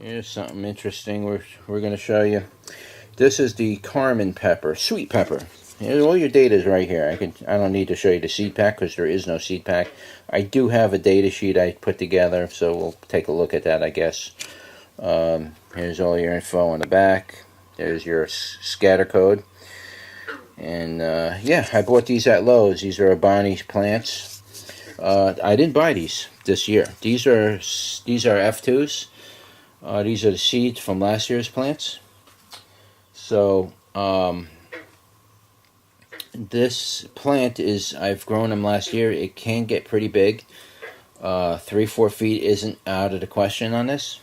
Here's something interesting we're going to show you. This is the Carmen Pepper, sweet pepper. All your data is right here. I don't need to show you the seed pack because there is no seed pack. I do have a data sheet I put together, so we'll take a look at that, I guess. Here's all your info on the back. There's your scatter code. And yeah, I bought these at Lowe's. These are Abani plants. I didn't buy these this year. These are F2s. These are the seeds from last year's plants. So this plant I've grown them last year. It can get pretty big. 3-4 feet isn't out of the question on this.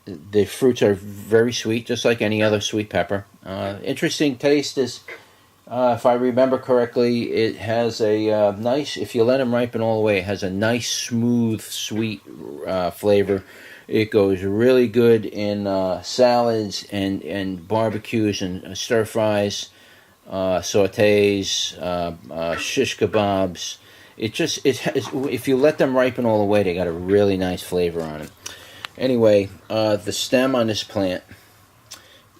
The fruits are very sweet, just like any other sweet pepper. Interesting taste is, if I remember correctly, it has a nice, if you let them ripen all the way, it has a nice, smooth, sweet flavor. It goes really good in salads and barbecues and stir fries, sautés, shish kebabs. If you let them ripen all the way, they got a really nice flavor on them. Anyway, the stem on this plant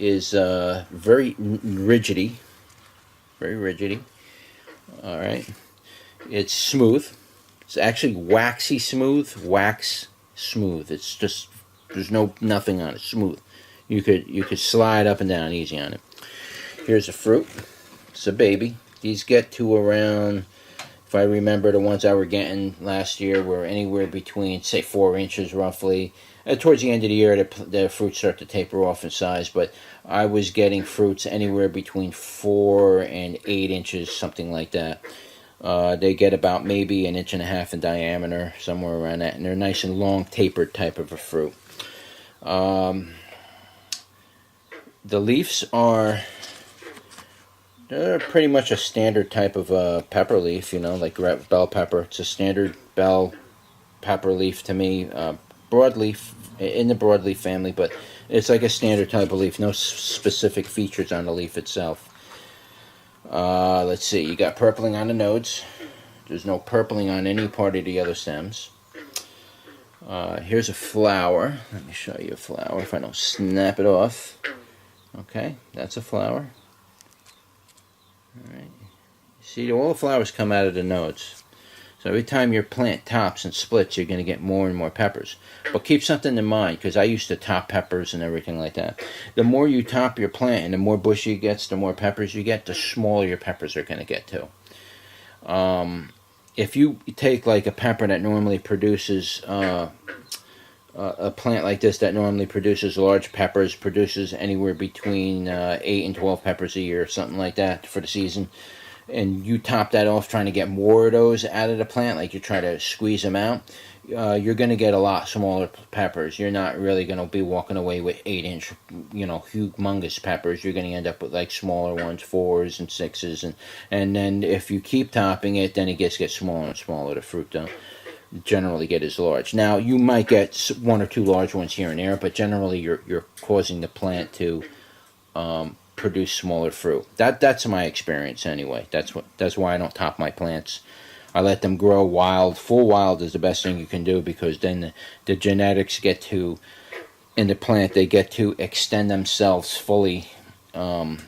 is very rigidy. Very rigidy. All right. It's smooth. It's actually waxy smooth. Wax smooth. It's just, there's nothing on it. Smooth. You could slide up and down easy on it. Here's a fruit. It's a baby. These get to around, if I remember, the ones I were getting last year were anywhere between, say, 4 inches roughly. Towards the end of the year, the fruits start to taper off in size, but I was getting fruits anywhere between 4 and 8 inches, something like that. They get about maybe 1.5 inches in diameter, somewhere around that, and they're nice and long, tapered type of a fruit. The leaves they're pretty much a standard type of pepper leaf, like bell pepper. It's a standard bell pepper leaf to me. Broadleaf, in the broadleaf family, but it's like a standard type of leaf. No specific features on the leaf itself. Let's see, you got purpling on the nodes. There's no purpling on any part of the other stems. Here's a flower. Let me show you a flower if I don't snap it off. Okay, that's a flower. Alright. See, all the flowers come out of the nodes. So every time your plant tops and splits, you're going to get more and more peppers. But keep something in mind, because I used to top peppers and everything like that. The more you top your plant and the more bushy it gets, the more peppers you get, the smaller your peppers are going to get too. If you take like a pepper that normally produces, a plant like this that normally produces large peppers, produces anywhere between 8 and 12 peppers a year, something like that for the season, and you top that off trying to get more of those out of the plant, like you try to squeeze them out, you're going to get a lot smaller peppers. You're not really going to be walking away with 8-inch, humongous peppers. You're going to end up with like smaller ones, 4s and 6s, and then if you keep topping it, then it gets smaller and smaller. The fruit don't generally get as large. Now, you might get 1 or 2 large ones here and there, but generally you're causing the plant to produce smaller fruit. That's my experience anyway. That's why I don't top my plants. I let them grow wild. Full wild is the best thing you can do, because then the genetics get to, in the plant, they get to extend themselves fully, and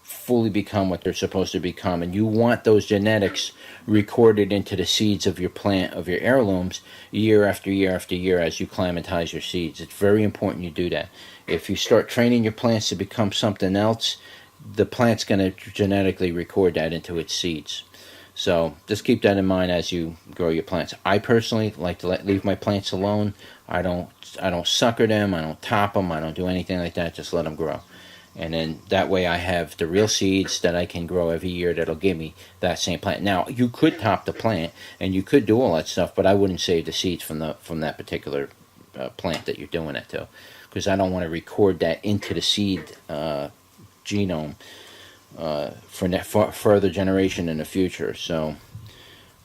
fully become what they're supposed to become. And you want those genetics recorded into the seeds of your plant, of your heirlooms, year after year after year as you climatize your seeds. It's very important you do that. If you start training your plants to become something else, the plant's going to genetically record that into its seeds. So just keep that in mind as you grow your plants. I personally like to leave my plants alone. I don't sucker them. I don't top them. I don't do anything like that. Just let them grow. And then that way I have the real seeds that I can grow every year that'll give me that same plant. Now, you could top the plant and you could do all that stuff, but I wouldn't save the seeds from that particular plant that you're doing it to, because I don't want to record that into the seed genome for further generation in the future. So,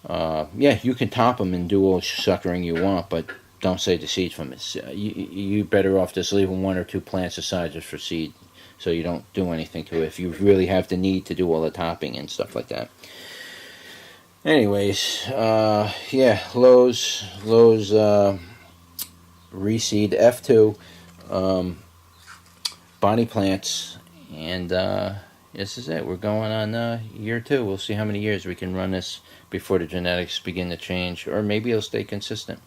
yeah, you can top them and do all the suckering you want, but don't save the seeds from it. You're better off just leaving 1 or 2 plants aside just for seed, so you don't do anything to it if you really have the need to do all the topping and stuff like that. Anyways, yeah, Lowe's reseed F2 Bonnie plants, and this is it. We're going on year 2. We'll see how many years we can run this before the genetics begin to change, or maybe it'll stay consistent.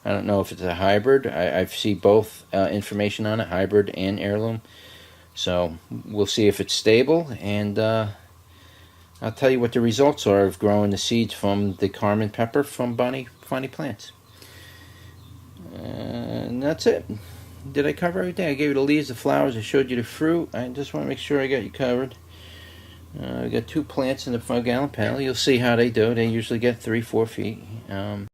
I don't know if it's a hybrid. I see both information on it, hybrid and heirloom. So we'll see if it's stable, and I'll tell you what the results are of growing the seeds from the Carmen Pepper from Bonnie plants. And that's it. Did I cover everything? I gave you the leaves, the flowers, I showed you the fruit. I just want to make sure I got you covered. We got 2 plants in the 5-gallon panel. You'll see how they do. They usually get 3-4 feet.